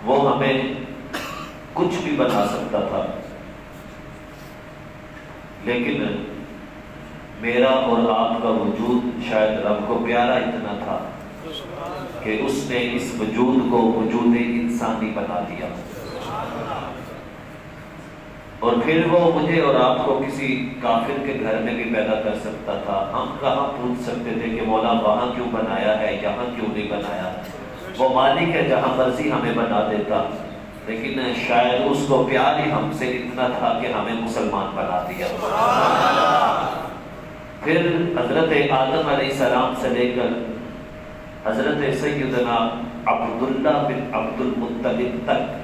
وہ ہمیں کچھ بھی بنا سکتا تھا، لیکن میرا اور آپ کا وجود شاید رب کو پیارا اتنا تھا کہ اس نے اس وجود کو وجود انسانی بنا دیا، اور پھر وہ مجھے اور آپ کو کسی کافر کے گھر میں بھی پیدا کر سکتا تھا۔ ہم کہاں پوچھ سکتے تھے کہ مولا وہاں کیوں بنایا ہے، یہاں کیوں نہیں بنایا؟ وہ مالک ہے، جہاں مرضی ہمیں بنا دیتا، لیکن شاید اس کو پیار ہی ہم سے اتنا تھا کہ ہمیں مسلمان بنا دیا۔ پھر حضرت آدم علیہ السلام سے لے کر حضرت سیدنا عبداللہ بن عبد المطلب تک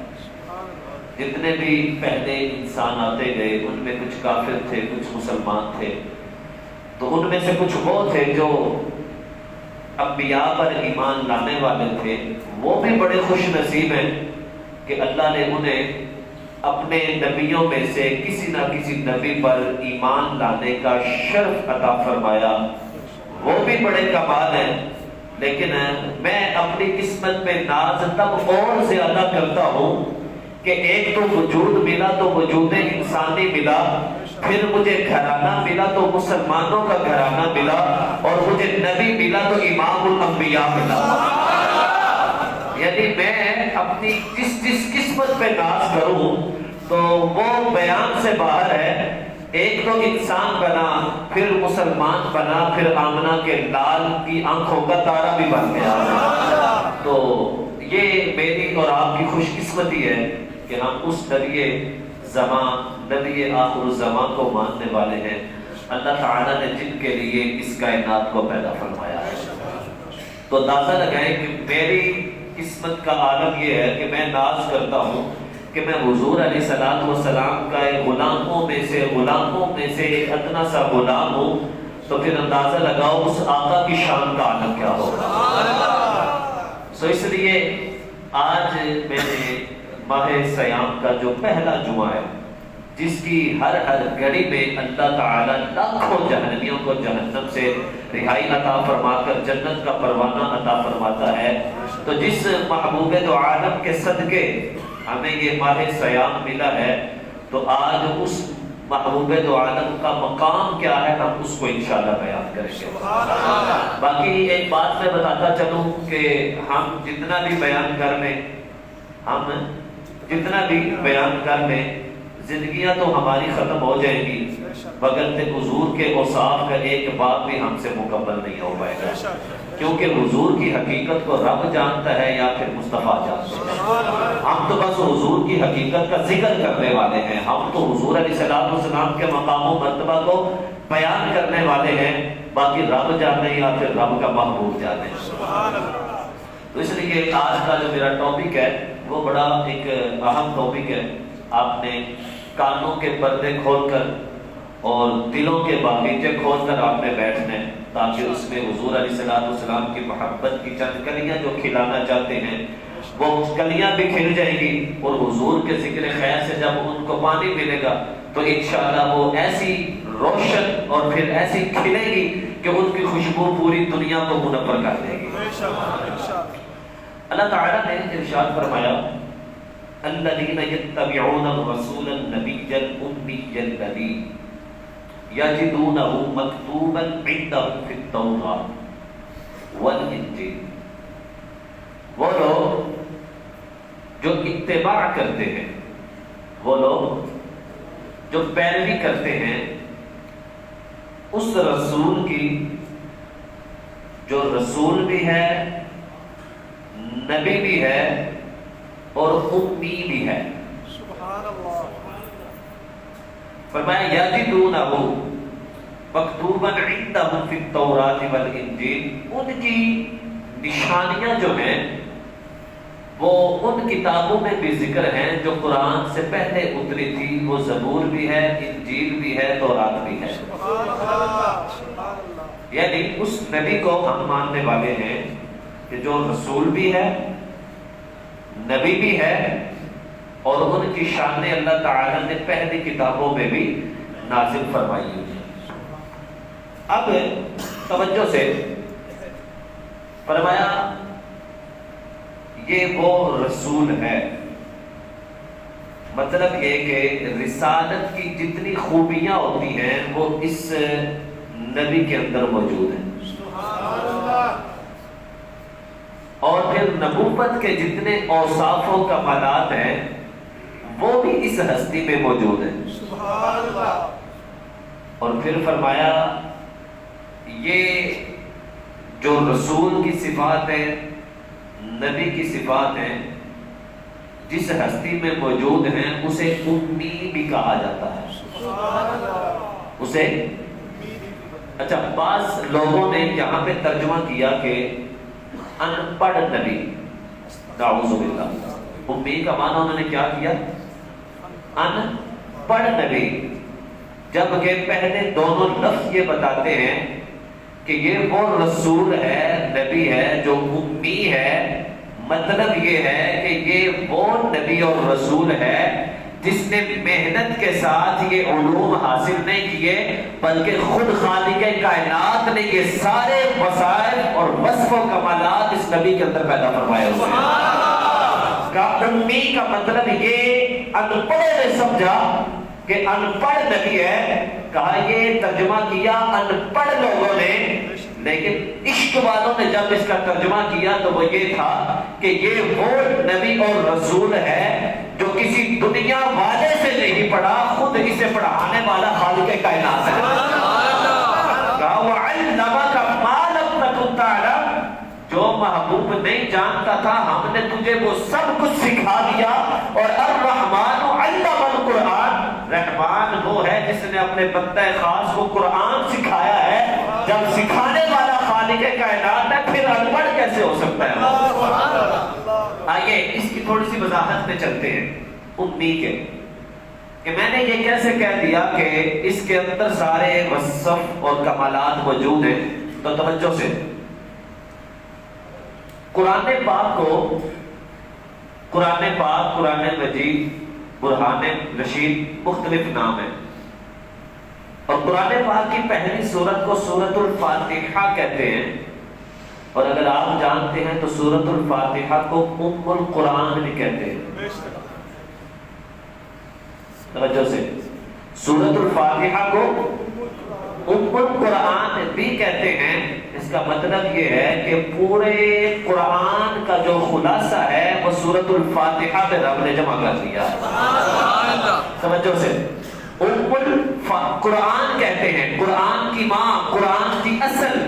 جتنے بھی پہلے انسان آتے گئے، ان میں کچھ کافر تھے، کچھ مسلمان تھے، تو ان میں سے کچھ وہ تھے جو انبیاء پر ایمان لانے والے تھے، وہ بھی بڑے خوش نصیب ہیں کہ اللہ نے انہیں اپنے نبیوں میں سے کسی نہ کسی نبی پر ایمان لانے کا شرف عطا فرمایا، وہ بھی بڑے کمال ہیں۔ لیکن میں اپنی قسمت میں ناز تب اور زیادہ کرتا ہوں کہ ایک تو وجود ملا تو وجود انسانی ملا، پھر مجھے گھرانہ ملا تو مسلمانوں کا گھرانہ ملا، اور مجھے نبی ملا تو امام الانبیاء ملا۔ یعنی میں اپنی جس قسمت پہ ناز کروں تو وہ بیان سے باہر ہے۔ ایک تو انسان بنا، پھر مسلمان بنا، پھر آمنہ کے لال کی آنکھوں کا تارا بھی بن گیا۔ تو یہ میری اور آپ کی خوش قسمتی ہے کہ ہم اس نبی زمان، نبی آخر الزمان کو ماننے والے ہیں، اللہ تعالیٰ نے جن کے لیے اس کائنات کو پیدا فرمایا ہے۔ تو اندازہ لگائیں کہ میری قسمت کا عالم یہ ہے کہ میں ناز کرتا ہوں کہ میں حضور علیہ السلام کا ایک غلاموں میں سے ایک ادنا سا غلام ہوں، تو پھر اندازہ لگاؤ اس آقا کی شان کا عالم کیا ہوگا۔ سو اس لیے آج میرے ماہ سیام کا جو پہلا جمعہ ہے، جس کی ہر گھڑی میں اللہ تعالیٰ لاکھوں جہنمیوں کو جہنم سے رہائی عطا فرما کر جنت کا پروانہ عطا فرماتا ہے، تو جس محبوب دو عالم کے صدقے ہمیں یہ ماہ سیام ملا ہے، تو آج اس محبوب دو عالم کا مقام کیا ہے ہم اس کو انشاءاللہ بیان کریں گے۔ باقی ایک بات میں بتاتا چلوں کہ ہم جتنا بھی بیان کر لیں، زندگیاں تو ہماری ختم ہو جائیں گی، بغیر حضور کے اوصاف کا ایک باب بھی ہم سے مکمل نہیں ہو پائے گا، کیونکہ حضور کی حقیقت کو رب جانتا ہے یا پھر مصطفیٰ جانتے ہیں۔ ہم تو بس حضور کی حقیقت کا ذکر کرنے والے ہیں، ہم تو حضور علیہ السلام کے مقام و مرتبہ کو بیان کرنے والے ہیں، باقی رب جانے یا پھر رب کا محبوب جانے۔ تو اس لیے آج کا جو میرا ٹاپک ہے وہ بڑا ایک اہم ٹاپک ہے۔ آپ نے کانوں کے پردے کھول کر اور دلوں کے باغیچے کھول کر آپ نے بیٹھنا ہے، تاکہ اس میں حضور علیہ السلام کی محبت کی چند کلیاں جو کھلانا چاہتے ہیں وہ کلیاں بھی کھل جائیں گی، اور حضور کے ذکر خیر سے جب ان کو پانی ملے گا تو انشاءاللہ وہ ایسی روشن اور پھر ایسی کھلے گی کہ ان کی خوشبو پوری دنیا کو منور کر دے گی۔ اللہ تعالیٰ نے ارشاد فرمایا الذین یتبعون الرسول النبی الأمی الذی یجدونہ مکتوبا عندہم فی التوراۃ والانجیل۔ وہ لوگ جو اتباع کرتے ہیں، وہ لوگ جو پیروی کرتے ہیں اس رسول کی جو رسول بھی ہے، نبی بھی ہے اور امی بھی ہے۔ سبحان اللہ۔ فرمایا یجدونہ مکتوبا عندہم فی التوراۃ والانجیل، ان کی نشانیاں جو ہیں وہ ان کتابوں میں بھی ذکر ہیں جو قرآن سے پہلے اتری تھی، وہ زبور بھی ہے، انجیل بھی ہے، تورات بھی ہے۔ یعنی اس نبی کو ہم ماننے والے ہیں کہ جو رسول بھی ہے، نبی بھی ہے، اور ان کی شان اللہ تعالیٰ نے پہلی کتابوں میں بھی نازل فرمائی ہوئی ہے۔ اب توجہ سے فرمایا یہ وہ رسول ہے. مطلب یہ کہ رسالت کی جتنی خوبیاں ہوتی ہیں وہ اس نبی کے اندر موجود ہیں. اور پھر نبوت کے جتنے اوصاف و کمالات ہیں وہ بھی اس ہستی میں موجود ہیں. اور پھر فرمایا یہ جو رسول کی صفات ہیں، نبی کی صفات ہیں، جس ہستی میں موجود ہیں اسے امی بھی کہا جاتا ہے. اسے اچھا بعض لوگوں نے یہاں پہ ترجمہ کیا کہ ان پڑھ نبی. نعوذ باللہ. امی کا معنی انہوں نے کیا کیا؟ ان پڑھ نبی. جبکہ پہلے دونوں لفظ یہ بتاتے ہیں کہ یہ وہ رسول ہے، نبی ہے جو امی ہے. مطلب یہ ہے کہ یہ وہ نبی اور رسول ہے جس نے محنت کے ساتھ یہ علوم حاصل نہیں کیے، بلکہ خود خالق کائنات نے یہ سارے وسائل اور وصف و کمالات اس نبی کے اندر پیدا فرمائے ہوئے ہیں. کا امی کا مطلب یہ ان پڑھے نے سمجھا کہ ان پڑھ نبی ہے. کہا یہ ترجمہ کیا ان پڑھ لوگوں نے، لیکن عشق والوں نے جب اس کا ترجمہ کیا تو وہ یہ تھا کہ یہ وہ نبی اور رسول ہے جو کسی دنیا والے سے نہیں پڑھا، خود اسے پڑھانے والا خالق کائنات ہے. کہا وَعَلَّمَكَ مَا لَمْ تَكُنْ تَعْلَمْ. جو محبوب نہیں جانتا تھا ہم نے تجھے وہ سب کچھ سکھا دیا. اور الرحمن علم القرآن، رحمان وہ ہے جس نے اپنے بندہ خاص کو قرآن سکھایا ہے. جب سکھانے والا خالق کائنات ہے پھر ان پڑھ کیسے ہو سکتا ہے؟ آئیے اس کی تھوڑی سی وضاحت میں چلتے ہیں. امی کے کہ میں نے یہ کیسے کہہ دیا کہ اس کے اندر سارے وصف اور کمالات موجود ہیں. تو توجہ سے قرآن پاک کو قرآن مجید، برہان رشید مختلف نام ہیں. اور قرآن پاک کی پہلی سورت کو سورۃ الفاتحہ کہتے ہیں. اور اگر آپ جانتے ہیں تو سورۃ الفاتحہ کو ام القرآن بھی کہتے ہیں. توجہ سے سورۃ الفاتحہ کو ام القرآن بھی کہتے ہیں. اس کا مطلب یہ ہے کہ پورے قرآن کا جو خلاصہ ہے وہ سورۃ الفاتحہ میں رب نے جمع کر دیا. توجہ سے قرآن کہتے ہیں، قرآن کی ماں، قرآن کی اصل،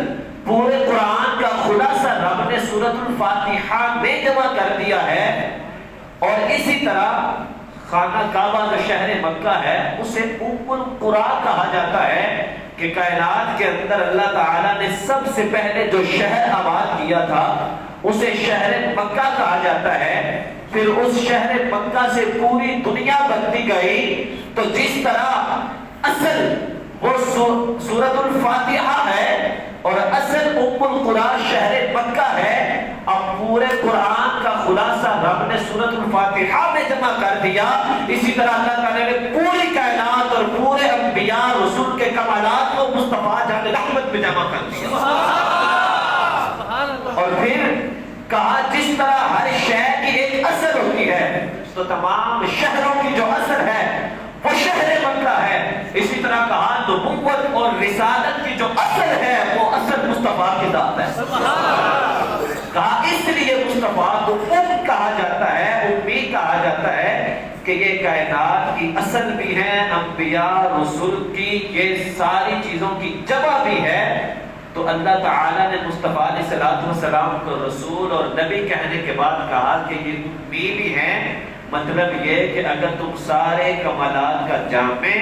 پورے قرآن کا خلاصہ رب نے سورۃ الفاتحہ میں جمع کر دیا ہے. اور اسی طرح خانہ کعبہ جو شہر مکہ ہے اسے ام القرآ کہا جاتا ہے کہ کائنات کے اندر اللہ تعالیٰ نے سب سے پہلے جو شہر آباد کیا تھا اسے شہر مکہ کہا جاتا ہے. پھر اس شہر مکہ سے پوری دنیا بنتی گئی. تو جس طرح اصل وہ سورۃ الفاتحہ ہے اور اصل ام القرآ شہر مکہ ہے، اب پورے قرآن کا خلاصہ رب نے سورۃ الفاتحہ میں جمع کر دیا. اسی طرح اللہ تعالیٰ نے پوری کائنات اور پورے انبیاء رسول کے کمالات کو مصطفیٰ جان رحمت میں جمع کر دیا. اور پھر کہا جس طرح ہر شہر کی ایک اثر ہوتی ہے تو تمام شہروں کی جو اثر ہے وہ شہر مکہ ہے. اسی طرح کہا نبوت اور رسالت کی جو اثر ہے وہ اثر مصطفیٰ کی ذات ہے. کہا اس لیے مصطفیٰ کو ام کہا جاتا ہے، امی کہا جاتا ہے کہ یہ کائنات کی اصل بھی ہے، انبیاء رسول کی یہ ساری چیزوں کی جمع بھی ہے. تو اللہ تعالیٰ نے مصطفیٰ علیہ السلام کو رسول اور نبی کہنے کے بعد کہا کہ یہ امی بھی ہیں. مطلب یہ کہ اگر تم سارے کمالات کا جامع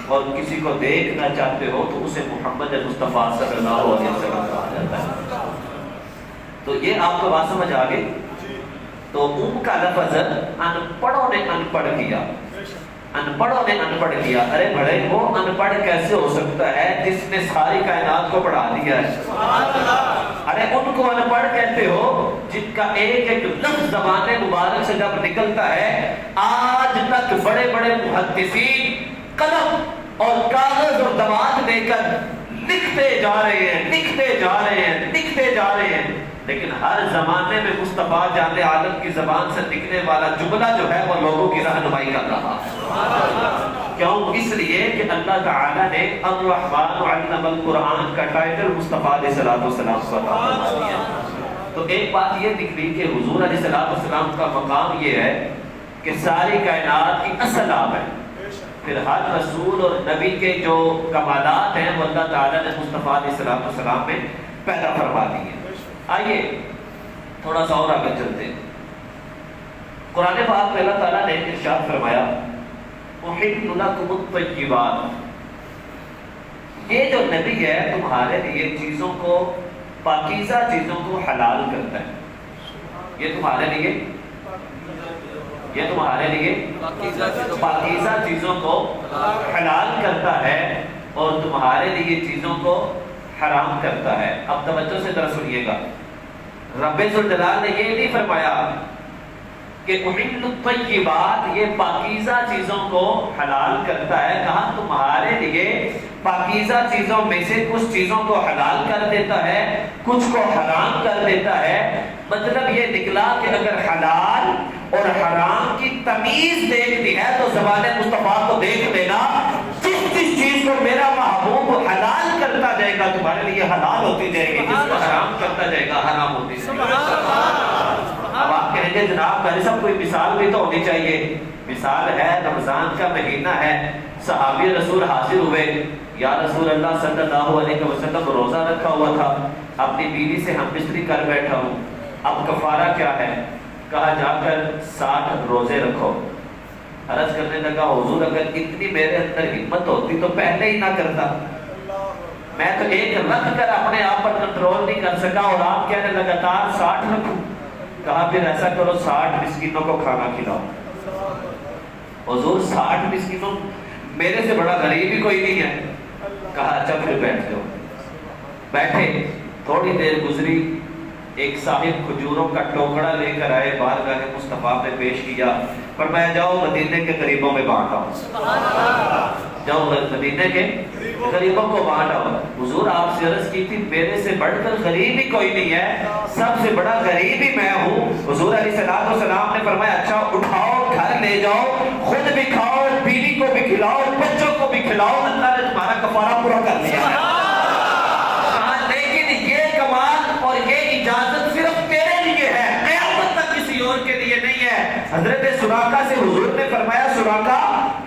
اور کسی کو دیکھنا چاہتے ہو تو اسے محمد مصطفیٰ صلی اللہ علیہ وسلم کہا جاتا ہے. تو یہ آپ کو بات سمجھ آ گئی. تو ام کا لفظ ان پڑھوں نے ان پڑھ کیا، ان پڑھوں نے ان پڑھ کیا. ارے بڑے وہ ان پڑھ کیسے ہو سکتا ہے جس نے ساری کائنات کو پڑھا دیا ہے؟ ارے ان کو ان پڑھ کہتے ہو جن کا ایک ایک لفظ زبان مبارک سے جب نکلتا ہے آج تک بڑے بڑے محدثین قلم اور کاغذ اور دوات دے کر لکھتے جا رہے ہیں، لکھتے جا رہے ہیں، لکھتے جا رہے ہیں. لیکن ہر زمانے میں مصطفیٰ جان عالم کی زبان سے نکلنے والا جملہ جو ہے وہ لوگوں کی رہنمائی کر رہا ہے۔ کیوں؟ اس لیے کہ اللہ تعالیٰ نے الرحمن علم القرآن کا ٹائٹل مصطفیٰ علیہ السلام کو عطا فرما دیا۔ تو ایک بات یہ نکلی کہ حضور علیہ السلام کا مقام یہ ہے کہ ساری کائنات کی اصل آپ ہے، پھر ہر رسول اور نبی کے جو کمالات ہیں وہ اللہ تعالیٰ نے مصطفیٰ علیہ السلام میں پیدا فرما دی ہے۔ آئیے تھوڑا سا اور آگے چلتے ہیں۔ قرآن پاک میں اللہ تعالیٰ نے ارشاد فرمایا احل لکم الطیبات، یہ جو نبی ہے تمہارے لیے چیزوں کو، پاکیزہ چیزوں کو حلال کرتا ہے۔ یہ تمہارے لیے پاکیزہ چیزوں کو حلال کرتا ہے اور تمہارے لیے چیزوں کو حرام کرتا ہے۔ اب توجہ سے ذرا سنیے گا، رب ذوالجلال نے یہ نہیں فرمایا کہ احل الطیبات، یہ پاکیزہ چیزوں کو حلال کرتا ہے، کہا تمہارے لیے پاکیزہ چیزوں میں سے کچھ چیزوں کو حلال کر دیتا ہے، کچھ کو حرام کر دیتا ہے۔ مطلب یہ نکلا کہ اگر حلال اور حرام کی تمیز دیکھنی ہے تو زبان مصطفیٰ کو دیکھ لینا، جس چیز کو میرا محبوب حلال کرتا جائے گا تمہارے لیے حلال ہوتی جائے گی، جس کو حرام کرتا جائے گا حرام ہوتی جائے گی۔ اب آپ کہیں گے جناب پہلے سب کوئی مثال بھی تو ہونی چاہیے۔ مثال ہے، رمضان کا مہینہ ہے، صحابی رسول حاضر ہوئے، یا رسول اللہ صلی اللہ علیہ وسلم روزہ رکھا ہوا تھا، اپنی بیوی سے ہم بستری کر بیٹھا ہوں، اب کفارہ کیا ہے؟ کہا جا کر 60 روزے رکھو۔ عرض کرنے لگا حضور اگر اتنی میرے اندر ہمت ہوتی تو پہلے ہی نہ کرتا، میں تو ایک رکھ کر اپنے آپ پر کنٹرول نہیں کر سکا اور آپ کہنے لگاتار 60 رکھوں۔ کہا پھر ایسا کرو 60 مسکینوں کو کھانا کھلاؤ۔ حضور 60 مسکینوں، میرے سے بڑا غریب ہی کوئی نہیں ہے۔ کہا اچھا پھر بیٹھ جاؤ۔ بیٹھے، تھوڑی دیر گزری، ایک صاحب کھجوروں کا ٹوکڑا لے کر آئے، بارگاہ مصطفیٰ میں پیش کیا، فرمایا جاؤ مدینے کے غریبوں میں بانٹ آؤ، جاؤ مدینے کے غریبوں کو بانٹ آؤ۔ حضور آپ سے عرض کی تھی میرے سے بڑھ کر غریب ہی کوئی نہیں ہے، سب سے بڑا غریب ہی میں ہوں۔ حضور علیہ السلام نے فرمایا اچھا اٹھاؤ گھر لے جاؤ، خود بھی کھاؤ، بیوی کو بھی کھلاؤ، بچوں کو بھی کھلاؤ، اللہ نے تمہارا کفارہ پورا کر دیا ہے۔ لیکن یہ کمال اور یہ اجازت صرف تیرے لیے ہے، قیامت تک کسی اور کے لیے نہیں ہے۔ حضرت سراقہ سے حضور نے فرمایا سراقہ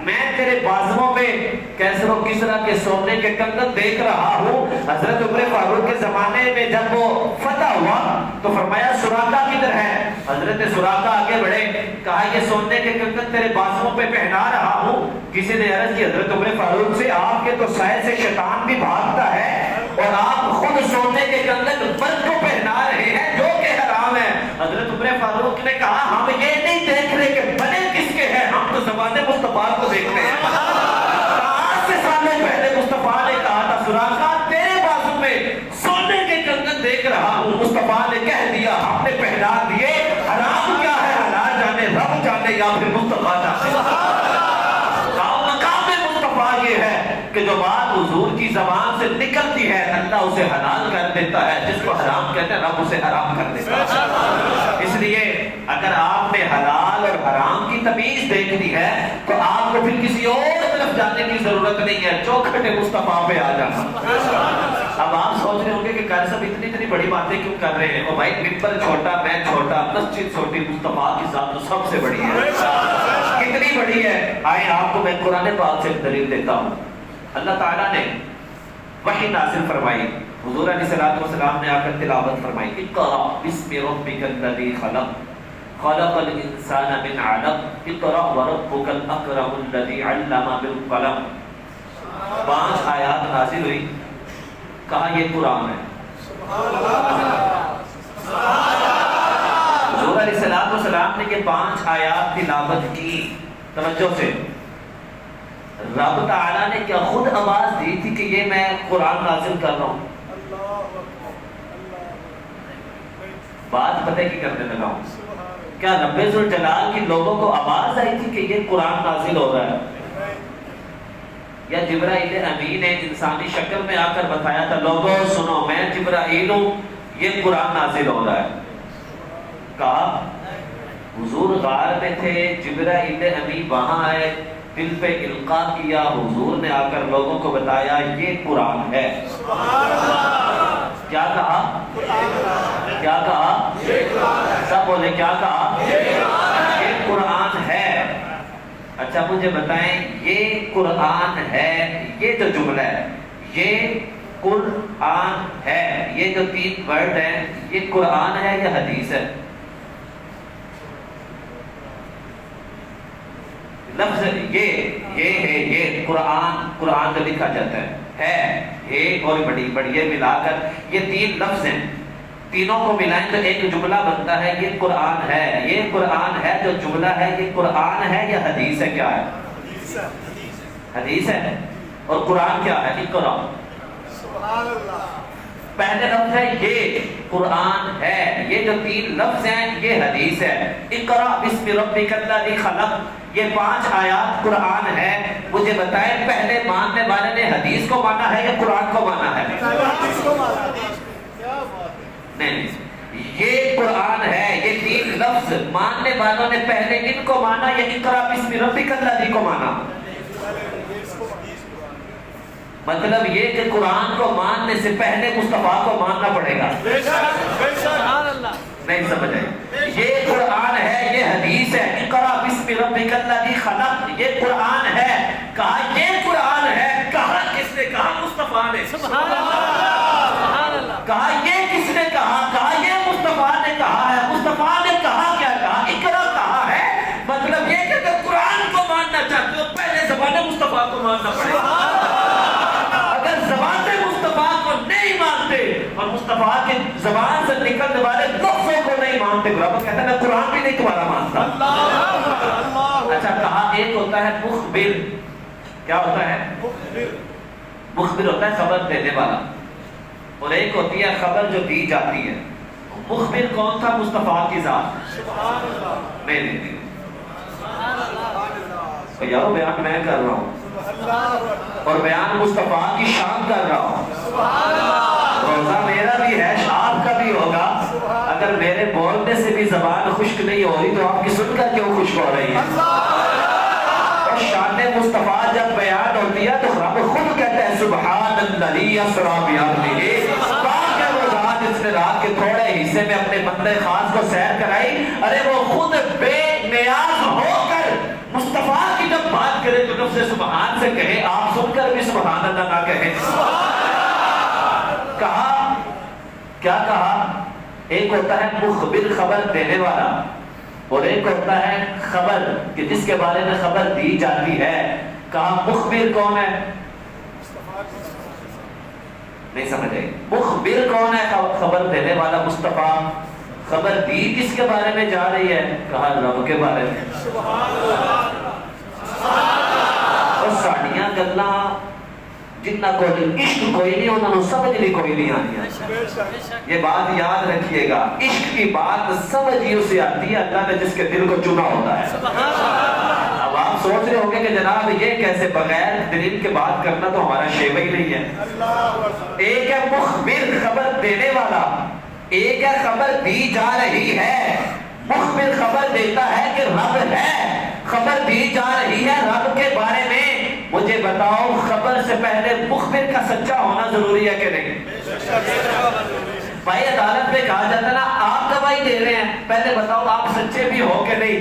میں تیرے بازوؤں میں کیسر و کسرا کے سونے کے کنگن دیکھ رہا ہوں۔ حضرت عمر فاروق کے زمانے میں جب وہ فتح ہوا تو فرمایا سراقہ کدھر ہے؟ حضرت سراقہ آگے بڑھے، کہا یہ سونے کے کنگن تیرے بازوؤں پہ پہنا رہا ہوں۔ کسی نے عرض کی حضرت عمر فاروق سے آپ کے تو سائے سے شیطان بھی بھاگتا ہے اور آپ خود سونے کے کنگن مرد کو پہنا رہے ہیں جو کہ حرام ہے۔ حضرت عمر فاروق نے کہا ہم یہ نہیں دیکھ رہے کہ بنے کس کے ہیں، ہم تو زبان مصطفیٰ کو دیکھتے ہیں۔ 5 سالوں پہلے مصطفیٰ نے کہا تھا سراقہ تیرے بازو میں سونے کے کنگن دیکھ رہا ہوں، مصطفیٰ نے کہہ دیا ہم نے پہنا دیے، حرام کیا ہے حلال جانے رب جانے یا پھر مصطفیٰ جانے۔ یہ ہے کہ جو بات حضور کی زبان سے نکلتی ہے اللہ اسے حلال کر دیتا ہے، جس کو حرام کہتے ہیں رب اسے حرام کر دیتا ہے۔ اس لیے اگر آپ نے حلال اور حرام کی تمیز دیکھنی ہے تو آپ کو پھر کسی اور طرف جانے کی ضرورت نہیں ہے، چوکھٹ مصطفیٰ پہ آ جانا۔ اب آپ سوچ رہے ہوں گے کہ قاری صاحب اتنی بڑی باتیں کیوں کر رہے ہیں؟ وہ بھائی ممبر چھوٹا، میں چھوٹا، مسجد چھوٹی، مصطفیٰ کی ذات تو سب سے بڑی ہے۔ کتنی بڑی ہے؟ آئے آپ کو میں قرآن پاک سے دلیل دیتا ہوں۔ اللہ تعالیٰ نے وحی نازل فرمائی، حضور علیہ السلام نے آ کر تلاوت فرمائی، اقرأ بسم ربک الذی خلق خلق الانسان من علق اقرأ وربک الاکرم الذی علم بالقلم۔ 5 آیات نازل ہوئی، کہا یہ قرآن ہے۔ حضور علیہ السلام نے یہ 5 آیات تلاوت کی، توجہ سے۔ رب تعالیٰ نے کیا خود آواز دی تھی کہ یہ میں قرآن نازل کر رہا ہوں؟ بات پتہ کی کرنے لگا ہوں، کیا رب ذوالجلال کی لوگوں کو آواز آئی تھی کہ یہ قرآن نازل ہو رہا ہے؟ یا جبرائیل امین نے انسانی شکل میں آ کر بتایا تھا لوگوں سنو میں جبرائیل ہوں، یہ قرآن نازل ہو رہا ہے. کہا حضور غار میں تھے، جبرائیل امی وہاں آئے، دل پہ القاء کیا، حضور نے آ کر لوگوں کو بتایا یہ قرآن ہے. کیا کہا؟ کیا کہا؟ سب بولے کیا کہا؟ یہ قرآن ہے. اچھا مجھے بتائیں یہ قرآن ہے، یہ جو جملہ ہے یہ قرآن ہے، یہ جو 3 ورڈ ہیں یہ قرآن ہے یا حدیث ہے؟ لفظ یہ ہے، یہ قرآن جو لکھا جاتا ہے یہ اور بڑی یہ ملا کر یہ 3 لفظ ہیں، تینوں کو ملائیں تو ایک جملہ بنتا ہے یہ قرآن ہے. یہ قرآن ہے جو جملہ ہے یہ قرآن ہے یا حدیث ہے؟ کیا ہے؟ حدیث ہے. اور قرآن کیا ہے؟ اقرا. پہلے لفظ ہے یہ قرآن ہے، یہ جو 3 لفظ ہیں یہ حدیث ہے. اقرا بسم ربک الذی خلق، یہ 5 آیات قرآن ہے. مجھے بتائیں پہلے ماننے والے نے حدیث کو مانا ہے یا قرآن کو مانا ہے؟ نہیں، یہ قرآن ہے. یہ 3 لفظ ماننے والوں نے پہلے ان کو مانا یا اقرا بسم ربک الذی کو مانا؟ مطلب یہ کہ قرآن کو ماننے سے پہلے مصطفیٰ کو ماننا پڑے گا. نہیں سمجھ آئے؟ یہ قرآن ہے، یہ حدیث ہے. اقرا بسم ربک الذی خلق، یہ قرآن ہے. کہا یہ قرآن ہے، کہا کس نے؟ کہا مصطفیٰ نے. کہا یہ کس نے کہا؟ کہا یہ مصطفیٰ نے کہا ہے. مصطفیٰ نے کہا کیا؟ کہا اقرا کہا ہے. مطلب یہ کہ اگر قرآن کو ماننا چاہتے ہو پہلے زبان مصطفیٰ کو ماننا پڑے گا. اگر زبان مصطفیٰ کو نہیں مانتے اور مصطفیٰ کے زبان سے نکلنے والے لفظوں کو نہیں مانتے، رب کہتا ہے میں قرآن بھی نہیں تمہارا مانتا. اچھا کہا ایک ہوتا ہے مخبر. کیا ہوتا ہے؟ مخبر ہوتا ہے خبر دینے والا، اور ایک ہوتی ہے خبر جو دی جاتی ہے. مخبر کون تھا؟ مصطفیٰ کی ذات. نہیں یار بیان میں کر رہا ہوں اور بیان مصطفیٰ کی شان کر رہا ہوں. روزہ میرا بھی ہے، آپ کا بھی ہوگا. اگر میرے بولنے سے بھی زبان خشک نہیں ہو رہی تو آپ کی سن کر کیوں خشک ہو رہی ہے؟ اور شان مصطفیٰ جب بیان ہوتی ہے تو رب خود کہتا ہے سبحان الذی اسری بعبدہ، پاک ہے وہ ذات جس نے رات کے تھوڑے حصے میں اپنے بندے خاص کو سیر کرائی. ارے وہ خود بے نیاز ہو کر مصطفیٰ کی جب بات کرے تو نفس سبحان سے کہے، آپ سن کر بھی سبحان اللہ نہ کہیں. کہا کیا کہا؟ ایک ہوتا ہے مخبر خبر دینے والا، اور ایک ہوتا ہے خبر کہ جس کے بارے میں خبر دی جاتی ہے. کہا مخبر کون ہے؟ نہیں سمجھے؟ مخبر کون ہے؟ خبر دینے والا مصطفیٰ. خبر دی کس کے بارے میں جا رہی ہے؟ کہا رب کے بارے میں. اور ساڑیاں گلنا جتنا کوئی عشق کوئی نہیں، انہوں نے سمجھ لی کوئی نہیں آتی. یہ بات یاد رکھیے گا، عشق کی بات سمجھ ہی اسے آتی ہے اللہ نے جس کے دل کو چنا ہوتا ہے. اب آپ سوچ رہے ہوں گے کہ جناب یہ کیسے بغیر دلیل کے بات کرنا تو ہمارا شیوہ ہی نہیں ہے. ایک ہے مخبر خبر دینے والا، ایک ہے خبر دی جا رہی ہے. مخبر خبر دیتا ہے کہ رب ہے، خبر دی جا رہی ہے رب کے بارے میں. مجھے بتاؤ خبر سے پہلے مخبر کا سچا ہونا ضروری ہے کہ نہیں؟ بھائی عدالت میں کہا جاتا ہے نا آپ گواہی دے رہے ہیں، پہلے بتاؤ آپ سچے بھی ہو کہ نہیں؟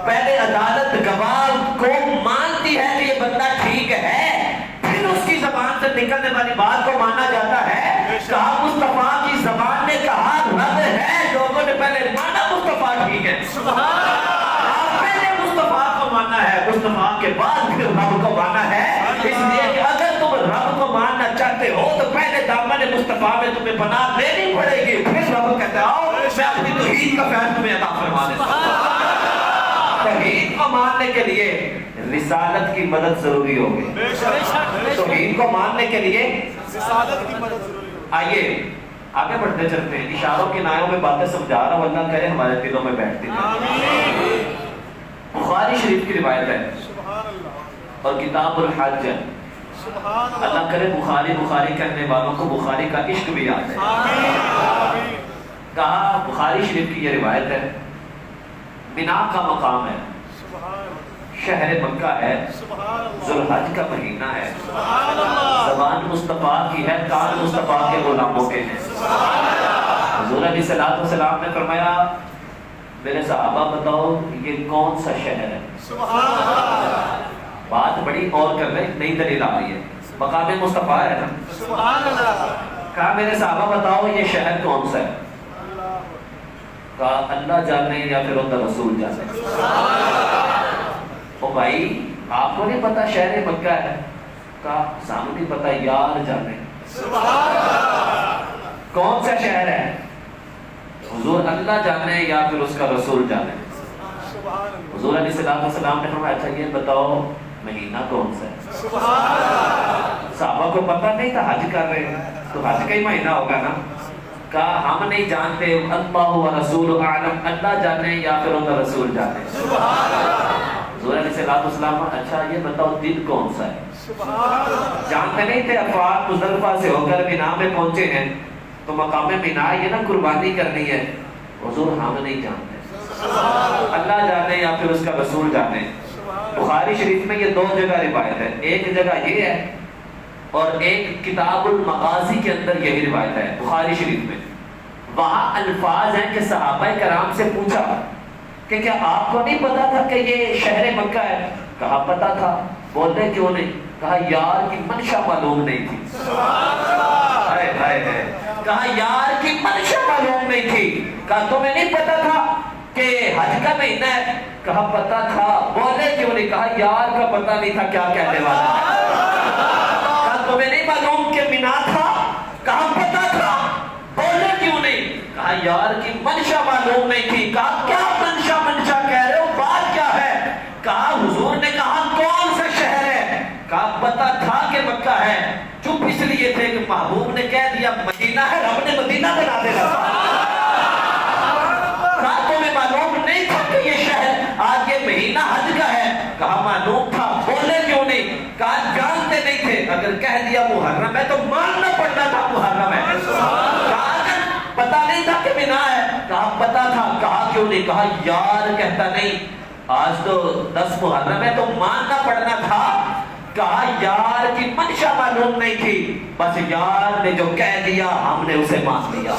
پہلے عدالت گواہ کو مانتی ہے کہ یہ بندہ ٹھیک ہے، پھر اس کی زبان سے نکلنے والی بات کو مانا جاتا ہے. کہا مصطفیٰ کی زبان نے کہا رب ہے، لوگوں نے پہلے مانا مصطفیٰ ٹھیک ہے. پہلے مصطفیٰ کو ماننا ہے، مصطفیٰ کے بعد پھر رب کو ماننا ہے. اس لیے کہ اگر تم رب کو ماننا چاہتے ہو تو پہلے دامن مصطفیٰ میں تمہیں پناہ لینی پڑے گی. پھر رب کہتا ہے آؤ میں اپنی توحید کا فیض تمہیں عطا فرما دیتا ہوں. توحید کو ماننے کے لیے رسالت کی مدد ضروری ہوگی. توحید کو ماننے کے لیے رسالت کی مدد ضروری ہوگی. آئیے آگے بڑھتے چلتے ہیں. اشاروں کی نایوں میں باتیں سمجھا رہا ہوں، اللہ کرے ہمارے دلوں میں بیٹھتی ہیں. بخاری شریف کی روایت ہے اور کتاب الحج ہے. اللہ کرے بخاری کہنے والوں کو بخاری کا عشق بھی آتا ہے. کہا بخاری شریف کی یہ روایت ہے، مینا کا مقام ہے، شہر مکہ ہے، ذوالحج کا مہینہ ہے، زبان مصطفیٰ کی ہے، کان مصطفیٰ کے غلاموں کے ہیں۔ حضور علیہ السلام نے فرمایا میرے صحابہ بتاؤ یہ کون سا شہر ہے؟ بات بڑی اور کر رہے، نئی دلیل آ رہی ہے، مقام مصطفیٰ ہے نا۔ کہا میرے صحابہ بتاؤ یہ شہر کون سا ہے؟ کہا اللہ جانے یا پھر ان کا رسول جانے۔ او بھائی آپ کو نہیں پتا شہر مکہ ہے؟ کہا سامنے نہیں پتا، یار جانے۔ کون سا شہر ہے؟ حضور اللہ جانے یا پھر اس کا رسول جانے۔ حضور علیہ السلام نے فرمایا اچھا یہ بتاؤ مہینہ کون سا ہے؟ صحابہ کو پتہ نہیں تھا، حج کر رہے ہیں تو حج کا ہی مہینہ ہوگا نا۔ کہا ہم نہیں جانتے، اللہ و رسول عالم، اللہ جانے یا پھر ان کا رسول جانے۔ حضور علیہ السلام اچھا یہ بتاؤ دن کون سا ہے؟ جانتے نہیں تھے، افواج مزدلفہ سے ہو کر مینا میں پہنچے ہیں تو مقام مینا یہ نا قربانی کرنی ہے۔ حضور ہم نہیں جانتے، اللہ جانے یا پھر اس کا رسول جانے۔ بخاری شریف میں یہ دو جگہ روایت ہے، ایک جگہ یہ ہے اور ایک کتاب المغازی کے اندر یہی روایت ہے بخاری شریف میں۔ وہاں الفاظ ہیں کہ صحابہ کرام سے پوچھا کہ کیا آپ کو نہیں پتا تھا کہ یہ شہر مکہ ہے؟ کہا پتا تھا۔ بولتے کیوں نہیں؟ کہا یار کی منشا معلوم نہیں تھی۔ کہا یار کی منشا معلوم نہیں تھی۔ کہا تمہیں نہیں پتا تھا کہ حج کا مہینہ ہے؟ کہا پتا تھا۔ بولے کیوں نہیں؟ کہا یار کا پتا نہیں تھا کیا کہنے والا ہے۔ کہا تمہیں نہیں معلوم کہ مینا تھا؟ کہا پتا تھا۔ بولے کیوں نہیں؟ کہا یار کی منشا معلوم نہیں تھی۔ کہا کیا منشا کہہ رہے ہو، بات کیا ہے؟ کہا حضور نے کہا کون سا شہر ہے؟ کہا پتا تھا کہ مکہ ہے، چپ اس لیے تھے کہ محبوب نے کہہ دیا مدینہ ہے، رب نے مدینہ بنا دینا تھا۔ کہا تمہیں معلوم نہیں تھا کہ یہ شہر آج یہ مہینہ حج کا ہے؟ کہا معلوم تھا۔ بولے کیوں نہیں؟ کہا جانتے نہیں تھے، اگر کہہ دیا محرم ہے تو ماننا پڑنا تھا محرم ہے۔ کہا پتا نہیں تھا کہ مینا ہے؟ کہا پتا تھا۔ کہا کیوں نہیں؟ کہا یار کہتا نہیں آج تو 10 محرم ہے تو ماننا پڑنا تھا۔ کہا یار کی منشا معلوم نہیں تھی، بس یار نے جو کہہ دیا ہم نے اسے مان لیا۔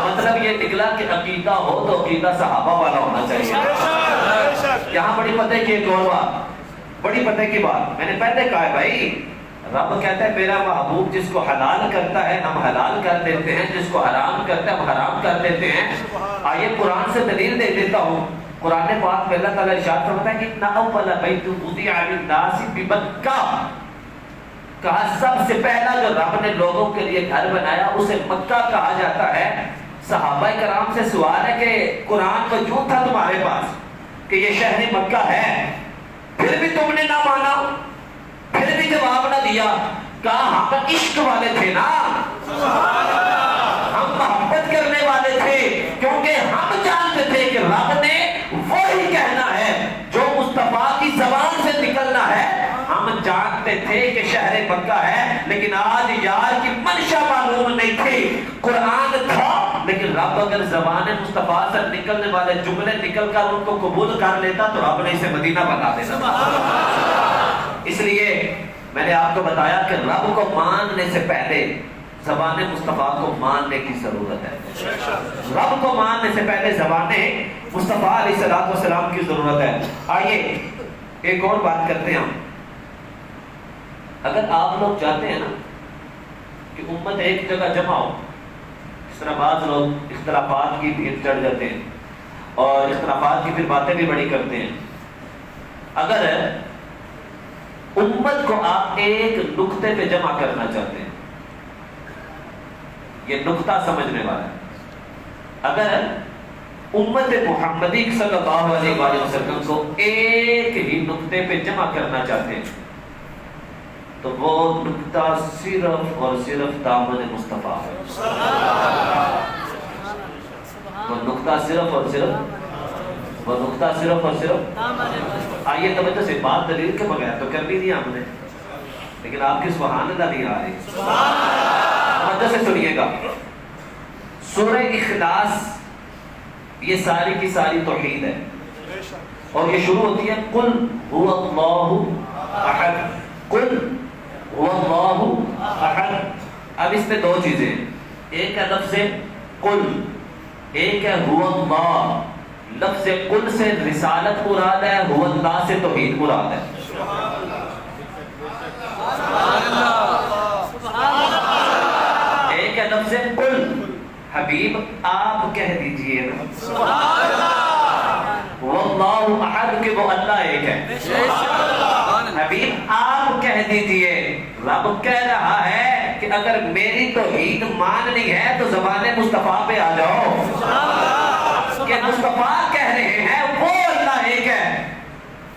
مطلب یہ نکلا کہ عقیدہ ہو تو عقیدہ صحابہ والا ہونا چاہیے۔ یہاں بڑی پتہ کی ایک اور بات، بڑی پتہ کی بات میں نے پہلے کہا ہے بھائی، رب کہتا ہے میرا محبوب جس کو حلال کرتا ہے ہم حلال کر دیتے ہیں، جس کو حرام کرتا ہے ہم حرام کر دیتے ہیں۔ آئیے قرآن سے دلیل دے دیتا ہوں۔ قرآن پاک میں اللہ تعالیٰ ارشاد فرماتا ہے کہ اِنَّ أَوَّلَ بَيْتٍ وُضِعَ لِلنَّاسِ بِمَکَّةَ، کہا سب سے پہلا جو رب نے لوگوں کے لیے گھر بنایا اسے مکہ کہا جاتا ہے۔ صحابہ کرام سے سوال ہے کہ قرآن موجود تھا تمہارے پاس کہ یہ شہر مکہ ہے، پھر بھی تم نے نہ مانا، پھر بھی جواب نہ دیا۔ کہا ہم عشق والے تھے نا، ہم محبت کرنے والے تھے، کیونکہ ہم جانتے تھے کہ رب نے وہی کہنا ہے جو مصطفیٰ کی زبان سے نکلنا ہے۔ ہم جانتے تھے کہ شہر مکہ ہے، لیکن آج یار کی منشا معلوم نہیں تھی۔ قرآن تھا لیکن رب اگر زبان مصطفیٰ سے نکلنے والے جملے نکل کر ان کو قبول کر لیتا تو رب نے اسے مدینہ بنا دینا۔ اس لیے میں نے آپ کو بتایا کہ رب کو ماننے سے پہلے زبان مصطفیٰ کو ماننے کی ضرورت ہے۔ رب کو ماننے سے پہلے زبان مصطفیٰ علیہ السلام کی ضرورت ہے۔ آئیے ایک اور بات کرتے ہیں ہم۔ اگر آپ لوگ چاہتے ہیں نا کہ امت ایک جگہ جمع ہو، اس طرح بعض لوگ اختلافات کی بھیڑ چڑھ جاتے ہیں اور اختلافات کی پھر باتیں بھی بڑی کرتے ہیں۔ اگر امت کو آپ ایک نقطے پہ جمع کرنا چاہتے ہیں، یہ نقطہ سمجھنے والا ہے، اگر امت محمدی صلی اللہ علیہ وآلہ وسلم کو ایک ہی نقطے پہ جمع کرنا چاہتے ہیں تو وہ نقطہ صرف اور صرف دامن مصطفیٰ ہے۔ وہ نقطہ صرف اور صرف آئیے توجہ سے، بات دلیل کے بغیر تو کرنی نہیں ہم نے، لیکن آپ کی سبحان اللہ نہیں آ رہی۔ توجہ سے سنیے گا، سورہ اخلاص یہ ساری کی ساری توحید ہے، اور یہ شروع ہوتی ہے قل هو اللہ احد، قل هو اللہ احد۔ اب اس میں دو چیزیں، ایک ہے لفظ قل، ایک ہے هو اللہ۔ لفظ قل سے رسالت مراد ہے، هو اللہ سے توحید مراد ہے۔ ایک ہے لفظ قل، حبیب آپ کہہ دیجئے نا واللہ احد کہ وہ اللہ ایک ہے۔ حبیب آپ کہہ دیجئے، رب کہہ رہا ہے کہ اگر میری توحید ماننی ہے تو زبان مصطفیٰ پہ آ جاؤ، کہ مصطفیٰ کہہ رہے ہیں وہ اللہ ایک ہے۔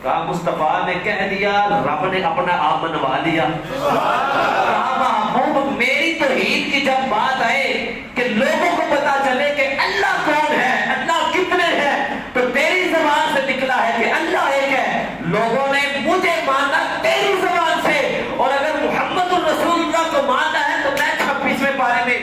کہا مصطفیٰ نے کہہ دیا، رب نے اپنا آپ منوا لیا۔ کہا محبوب میری توحید کی جب بات آئے کہ لوگوں کو پتا چلے کہ اللہ کون ہے، اللہ کتنے ہیں، تو تیری زبان سے نکلا ہے کہ اللہ ایک ہے۔ لوگوں نے مجھے مانا تیری زبان سے، اور اگر محمد الرسول اللہ کو ماننا ہے تو میں 26ویں پارے میں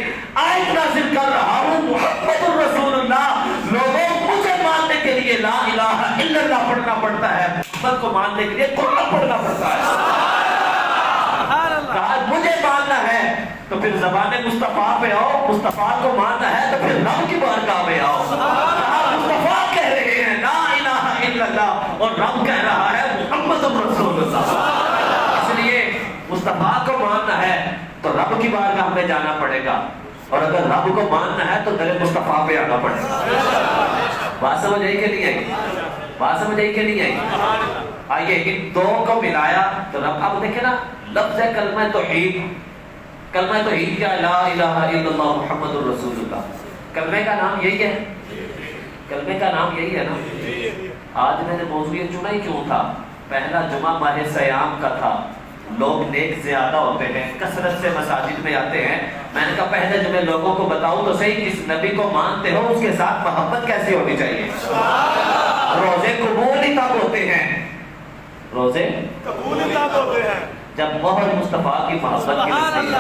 آیت نازل کر رہا ہوں، محمد الرسول اللہ۔ لوگوں مجھے ماننے کے لیے لا الہ الا اللہ پڑھنا پڑتا ہے، محمد کو ماننے کے لیے قرآن پڑھنا پڑتا ہے۔ کہا مجھے ماننا ہے تو پھر زبان مصطفیٰ پہ آؤ، مصطفیٰ کو ماننا ہے تو پھر رب کی بارگاہ میں آؤ۔ کہا مصطفیٰ کہہ رہے ہیں لا الہ الا اللہ، اور رب کہہ رہا ہے محمد رسول اللہ۔ اس لیے مصطفیٰ کو ماننا ہے تو رب کی بارگاہ میں جانا پڑے گا، اور اگر رب کو ماننا ہے تو در مصطفیٰ پہ آنا پڑے گا۔ بات سمجھ آئی کہ نہیں آئی؟ بات سمجھ آئی کہ نہیں آئی؟ آئیے ان دو کو ملایا تو رب، اب دیکھیں نا لفظ ہے کلمہ توحید۔ کلمہ توحید کیا؟ لا الہ الا اللہ محمد الرسول اللہ۔ کلمے کا نام یہی ہے، کلمے کا نام یہی ہے نا۔ آج میں نے موضوع یہ چنا ہی کیوں تھا؟ پہلا جمعہ ماہ سیام کا تھا، لوگ نیک زیادہ ہوتے ہیں، کثرت سے مساجد میں آتے ہیں۔ میں نے کہا پہلے جو میں لوگوں کو بتاؤں تو صحیح، جس نبی کو مانتے ہو اس کے ساتھ محبت کیسی ہونی چاہیے۔ روزے قبول ہی تب ہوتے ہیں، روزے قبول ہی تب ہوتے ہیں جب مہر مصطفیٰ کی محبت کی نصیب۔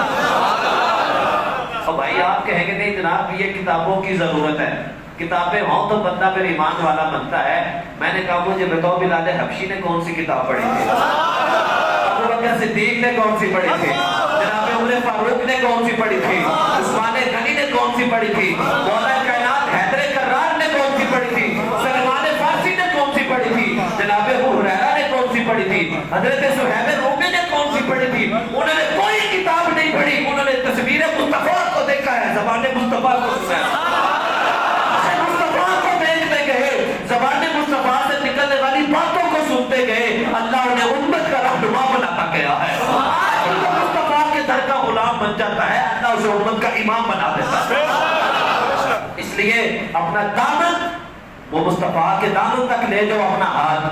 اور بھائی آپ کہیں گے نہیں جناب یہ کتابوں کی ضرورت ہے، کتابیں ہوں تو بندہ پھر ایمان والا بنتا ہے۔ میں نے کہا مجھے بتاؤ بلال حبشی نے کون سی کتاب پڑھی تھی؟ ابو بکر صدیق نے کون سی پڑھی تھی؟ جناب عمر فاروق نے کون سی پڑھی تھی؟ عثمان غنی نے کون سی پڑھی تھی؟ مولا کائنات حیدر کرار نے کون سی پڑھی تھی؟ سلمان فارسی نے کون سی پڑھی تھی؟ جناب ابو ہریرہ نے کون سی پڑھی تھی؟ حضرت صہیب رومی نے کون سی پڑھی تھی؟ انہوں نے کوئی کتاب نہیں پڑھی، انہوں نے تصویر مصطفیٰ کو دیکھا ہے، زبان مصطفیٰ کو سنا ہے۔ مصطفیٰ کو دیکھتے گئے، زبان مصطفیٰ سے نکلنے والی باتوں کو سنتے گئے، اللہ انہیں امت کا رہنما بناتا گیا ہے۔ آج جو مصطفیٰ کے در کا غلام بن جاتا ہے، اللہ اسے امت کا امام بنا دیتا ہے۔ اس لیے اپنا دامن وہ مصطفیٰ کے دامن تک لے جاؤ اپنا ہاتھ،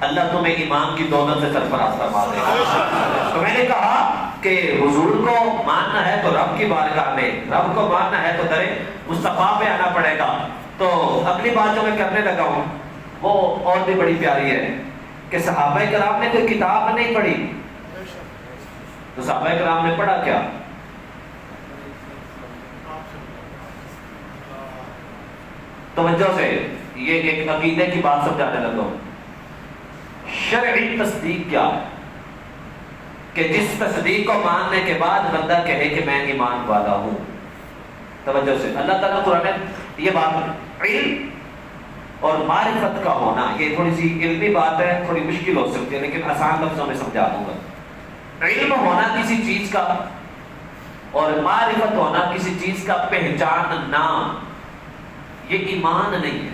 اللہ تمہیں ایمان کی دولت سے سرفراز فرما دے گا۔ تو میں نے کہا کہ حضور کو ماننا ہے تو رب کی بارگاہ میں، رب کو ماننا ہے تو در مصطفیٰ پہ آنا پڑے گا۔ تو اگلی بات جو میں کرنے لگا ہوں وہ اور بھی بڑی پیاری ہے کہ صحابہ کرام نے کوئی کتاب نہیں پڑھی، تو صحابہ کرام نے پڑھا کیا؟ توجہ سے یہ ایک عقیدے کی بات سمجھانے لگا ہوں۔ شرعی تصدیق کیا ہے کہ جس تصدیق کو ماننے کے بعد بندہ کہے کہ میں ایمان والا ہوں۔ توجہ سے اللہ تعالیٰ قرآن یہ بات، علم اور معرفت کا ہونا، یہ تھوڑی سی علمی بات ہے، تھوڑی مشکل ہو سکتی ہے لیکن آسان لفظوں میں سمجھا دوں گا۔ علم ہونا کسی چیز کا اور معرفت ہونا کسی چیز کا پہچاننا، یہ ایمان نہیں ہے۔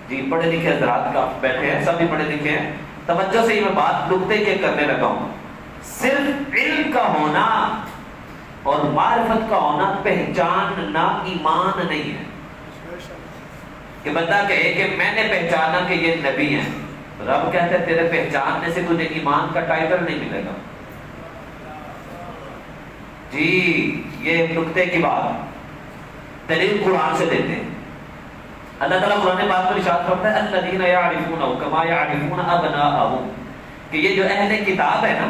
جی پڑھے لکھے حضرات کا بیٹھے ہیں، سبھی پڑھے لکھے ہیں، توجہ سے میں بات نقطے کے کرنے لگا ہوں۔ صرف علم کا ہونا اور معرفت کا ہونا پہچاننا ایمان نہیں ہے، کہ بندہ کہے کہ میں نے پہچانا کہ یہ نبی ہیں، رب کہتے ہیں تیرے پہچاننے سے تجھے ایمان کا ٹائٹل نہیں ملے گا۔ جی یہ نقطے کی بات دلیل قرآن سے دیتے ہیں۔ اللہ تعالیٰ قرآن پاک میں ارشاد کرتا ہے الذین یعرفونہ کما یعرفون ابناءہم، کہ یہ جو اہل کتاب ہے نا،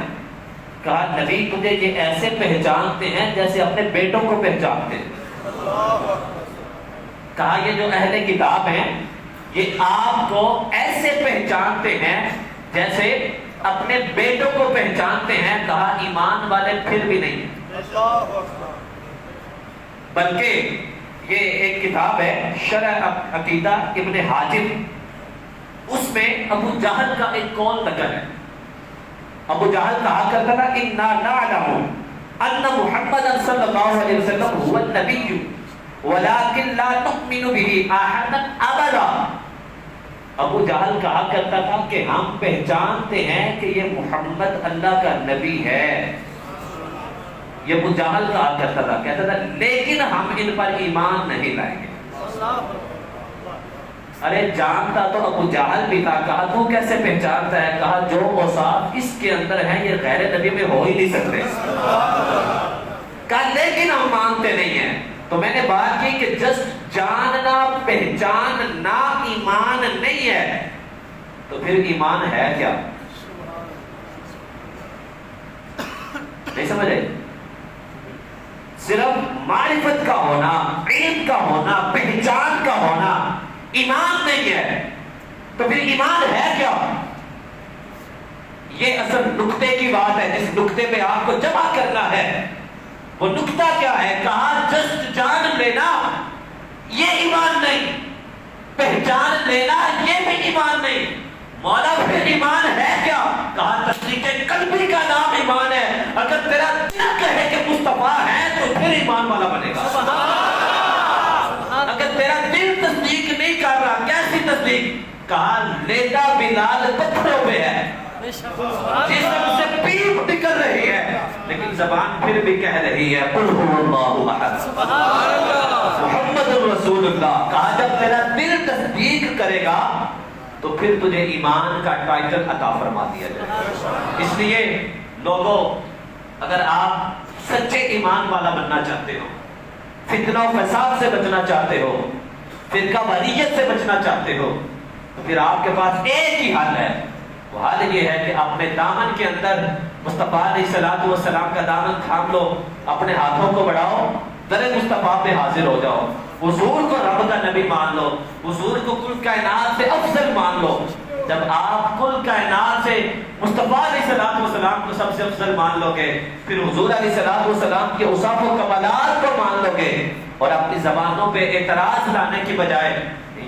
کہا نبی تجھے یہ ایسے پہچانتے ہیں جیسے اپنے بیٹوں کو پہچانتے ہیں. کہا یہ جو اہل کتاب ہیں یہ آپ کو ایسے پہچانتے ہیں جیسے اپنے بیٹوں کو پہچانتے ہیں. کہا ایمان والے پھر بھی نہیں ہیں، بلکہ یہ ایک کتاب ہے شرح عقیدہ ابن حاجب، اس میں ابو جہل کا ایک قول نقل ہے. ابو جہل کہا کرتا تھا اِنَّا نَعْلَمُ أَنَّ مُحَمَّدًا صلی اللہ علیہ وسلم هُوَ النَّبِيُّ وَلَكِنْ لَا نُؤْمِنُ بِهِ أَحَدًا أَبَدًا. ابو جہل کہا کرتا تھا کہ ہم پہچانتے ہیں کہ یہ محمد اللہ کا نبی ہے. یہ ابو جہل کہا کرتا تھا، کہتا تھا لیکن ہم ان پر ایمان نہیں لائیں گے. ارے جانتا تو ابو جہل بھی تھا. کہا تو کیسے پہچانتا ہے؟ کہا جو اوصاف اس کے اندر ہیں یہ غیر نبی میں ہو ہی نہیں سکتے. کہا لیکن ہم مانتے نہیں ہیں. تو میں نے بات کی کہ جسٹ جاننا پہچاننا ایمان نہیں ہے، تو پھر ایمان ہے کیا؟ نہیں سمجھ رہے؟ صرف معرفت کا ہونا، علم کا ہونا، پہچان کا ہونا ایمان نہیں ہے. تو پھر ایمان ہے کیا؟ یہ اصل نقطے کی بات ہے جس نقطے پہ آپ کو جمع کرنا ہے. وہ نقطہ کیا ہے؟ کہا جسٹ جان لینا یہ ایمان نہیں، پہچان لینا یہ بھی ایمان نہیں. مولا پھر ایمان ہے کیا؟ کہا تصدیق قلبی کا نام ایمان ہے. اگر تیرا دل کہے کہ مصطفیٰ ہے تو پھر ایمان والا بنے گا. اگر تیرا دل تصدیق نہیں کر رہا، کیسی تصدیق؟ کہا لیتا بلال پتھروں پہ ہے، جسم سے پیپ نکل رہی ہے لیکن زبان پھر بھی کہہ رہی ہے قل هو اللہ احد محمد رسول اللہ. کہا جب تیرا دل تصدیق کرے گا تو پھر تجھے ایمان کا ٹائٹل عطا فرما دیا جائے. اس لیے لوگوں، اگر آپ سچے ایمان والا بننا چاہتے ہو، فتنہ و فساد سے بچنا چاہتے ہو، فرقہ واریت سے بچنا چاہتے ہو، تو پھر آپ کے پاس ایک ہی حل ہے. وہ حل یہ ہے کہ اپنے دامن کے اندر مصطفیٰ علیہ السلام کا دامن تھام لو، اپنے ہاتھوں کو بڑھاؤ، در مصطفیٰ پہ حاضر ہو جاؤ. حضور کو رب کا نبی مان لو، حضور کو کل کائنات سے افضل مان لو. جب آپ کل کائنات سے مصطفیٰ علیہ السلام کو سب سے افضل مان لو گے، پھر حضور علیہ السلام کے اوصاف و کمالات کو مان لو گے، اور اپنی زبانوں پہ اعتراض لانے کی بجائے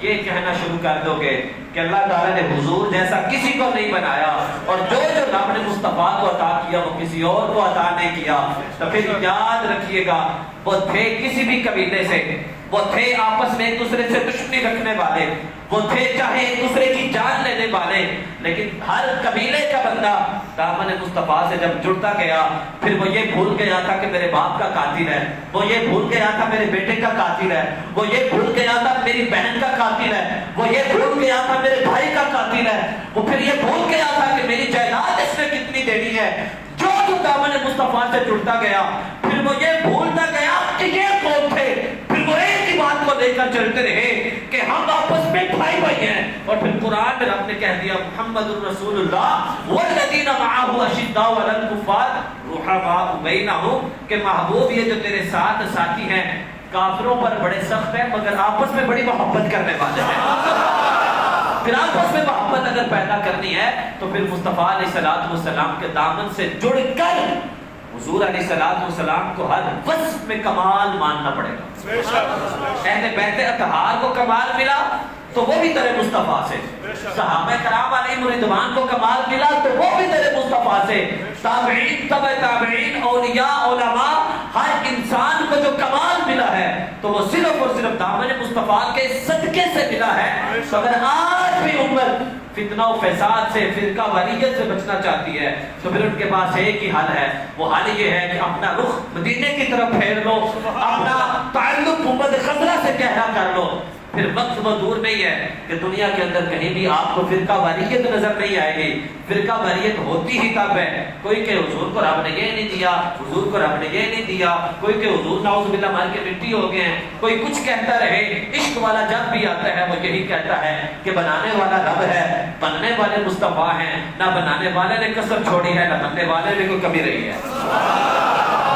یہ کہنا شروع کر دو گے کہ اللہ تعالیٰ نے حضور جیسا کسی کو نہیں بنایا، اور جو رب نے مصطفیٰ کو عطا کیا وہ کسی اور کو عطا نہیں کیا. تو پھر یاد رکھیے گا وہ تھے کسی بھی قبیلے سے، وہ تھے آپس میں ایک دوسرے سے دشمنی رکھنے والے، وہ تھے چاہے ایک دوسرے کی جان لینے والے، لیکن ہر قبیلے کا بندہ دامن مصطفیٰ سے جب جڑتا گیا پھر وہ یہ بھول گیا تھا کہ میرے باپ کا قاتل ہے، وہ یہ بھول گیا تھا میرے بیٹے کا قاتل ہے، وہ یہ بھول گیا تھا میری بہن کا قاتل ہے، وہ یہ بھول گیا تھا میرے بھائی کا قاتل ہے، وہ پھر یہ بھول گیا تھا کہ میری جائیداد اس نے کتنی دینی ہے. جو دامن مصطفیٰ سے جڑتا گیا پھر وہ یہ بھولتا گیا کہ یہ کون تھے، پھر وہ ایک ہی بات کو لے کر چلتے رہے کہ ہم آپس میں بھائی بھائی ہیں. اور پھر قرآن میں رب نے کہہ دیا محمد الرسول اللہ والذین معہ اشداء علی الکفار رحماء بینہم، کہ محبوب یہ جو تیرے ساتھ ساتھی ہیں کافروں پر بڑے سخت ہیں مگر آپس میں بڑی محبت کرنے والے ہیں. پھر آپس میں محبت اگر پیدا کرنی ہے تو پھر مصطفیٰ علیہ السلام کے دامن سے جڑ کر حضور علیہ السلام کو ہر وصف میں کمال ماننا پڑے گا. اہل بیت اطہار کو کمال ملا تو وہ بھی تیرے مصطفیٰ سے، صحابہ کرام علیہم رضوان کو کمال ملا تو وہ بھی تیرے مصطفیٰ سے، تابعین تبع تابعین اولیاء علماء ہر انسان کو جو کمال ملا ہے تو وہ صرف اور صرف دامن مصطفیٰ کے صدقے سے ملا ہے. تو اگر آج بھی امت فتنہ و فساد سے، فرقہ واریت سے بچنا چاہتی ہے تو پھر ان کے پاس ایک ہی حل ہے. وہ حل یہ ہے کہ اپنا رخ مدینے کی طرف پھیر لو، اپنا تعلق امت خضرہ سے گہرا کر لو. پھر وقت وہ دور نہیں ہے کہ دنیا کے اندر کہیں بھی آپ کو فرقہ واریت نظر نہیں آئے گی. فرقہ واریت ہوتی ہی تب ہے کوئی کہ حضور کو رب نے یہ نہیں دیا, حضور کو رب نے یہ نہیں دیا, کوئی کہ حضور نعوذ باللہ مار کے مٹی ہو گئے ہیں, کوئی کچھ کہتا رہے. عشق والا جب بھی آتا ہے وہ یہی کہتا ہے کہ بنانے والا رب ہے, بننے والے مصطفیٰ ہیں, نہ بنانے والے نے کسر چھوڑی ہے نہ بننے والے نے کوئی کمی رہی ہے.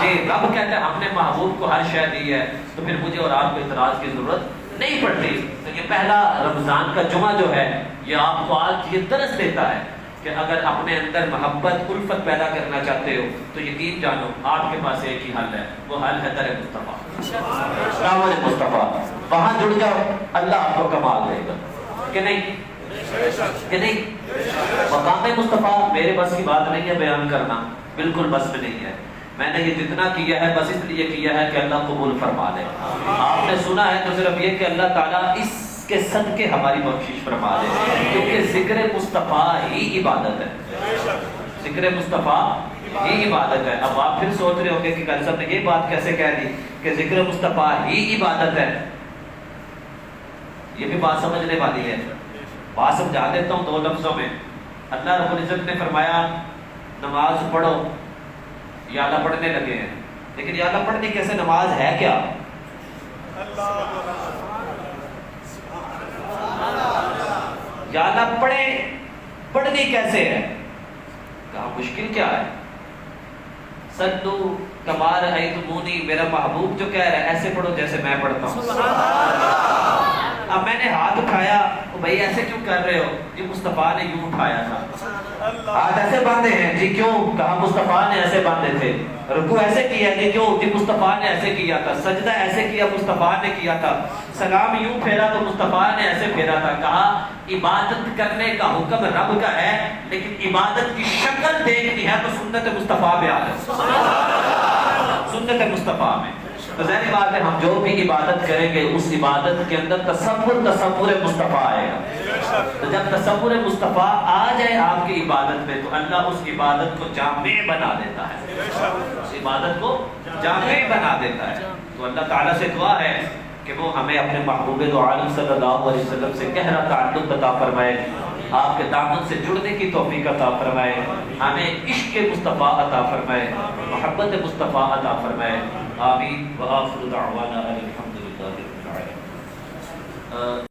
جی رب کہتا ہے ہم نے محبوب کو ہر شے دی ہے, تو پھر مجھے اور آپ کو اعتراض کی ضرورت نہیں پڑتی. تو یہ پہلا رمضان کا جمعہ جو ہے یہ آپ کو آج یہ درس دیتا ہے کہ اگر اپنے اندر محبت الفت پیدا کرنا چاہتے ہو تو یقین جانو آپ کے پاس ایک ہی حل ہے, وہ حل ہے در مصطفیٰ, دامن مصطفیٰ. وہاں جڑ جاؤ, اللہ آپ کو کمال دے گا کہ نہیں, کہ نہیں. مقام مصطفیٰ میرے بس کی بات نہیں ہے بیان کرنا, بالکل بس میں نہیں ہے. میں نے یہ جتنا کیا ہے بس اس لیے کیا ہے کہ اللہ قبول فرما لے. آپ نے سنا ہے تو صرف یہ کہ اللہ تعالیٰ اس کے صدقے ہماری بخشش فرما دے, کیونکہ ذکر مصطفیٰ ہی عبادت ہے. ذکر مصطفیٰ ہی عبادت ہے. اب آپ پھر سوچ رہے ہوں گے کہ قاری صاحب نے یہ بات کیسے کہہ دی کہ ذکر مصطفیٰ ہی عبادت ہے. یہ بھی بات سمجھنے والی ہے. بات سمجھا دیتا ہوں دو لفظوں میں. اللہ رب العزت نے فرمایا نماز پڑھو, یا اللہ پڑھنے لگے ہیں, لیکن یا اللہ پڑھنے کیسے, نماز ہے کیا؟ یا اللہ پڑھنی کیسے ہے؟ کہا مشکل کیا ہے؟ صلو کما رأیتمونی, میرا محبوب جو کہہ رہا ہے ایسے پڑھو جیسے میں پڑھتا ہوں. اب میں نے ہاتھ اٹھایا تو بھائی ایسے کیوں کر رہے ہو؟ جی مصطفیٰ نے یوں اٹھایا تھا. ہاتھ ایسے باندھے ہیں, جی کیوں؟ کہا مصطفیٰ نے ایسے باندھے تھے. رکوع ایسے کیا, جی کیوں؟ جی مصطفیٰ نے ایسے کیا تھا. سجدہ ایسے کیا, مصطفیٰ نے کیا تھا. سلام یوں پھیرا تو مصطفیٰ نے ایسے پھیرا تھا. کہا عبادت کرنے کا حکم رب کا ہے, لیکن عبادت کی شکل دیکھنی ہے تو سنت مصطفیٰ میں آ جائے. سنت مصطفیٰ میں تو ظاہر بات ہے ہم جو بھی عبادت کریں گے اس عبادت کے اندر تصور مصطفیٰ آئے گا. تو جب تصور مصطفیٰ آ جائے آپ کی عبادت میں تو اللہ اس عبادت کو جامع بنا دیتا ہے, اس عبادت کو جامع بنا دیتا ہے. تو اللہ تعالیٰ سے دعا ہے کہ وہ ہمیں اپنے محبوب دو عالم صلی اللہ علیہ وسلم سے گہرا تعلق عطا فرمائے, آپ کے دامن سے جڑنے کی توفیق عطا فرمائے, ہمیں عشق مصطفیٰ عطا فرمائے, محبت مصطفیٰ عطا فرمائے. آمین. وآخر دعوانا الحمدللہ رب العالمین.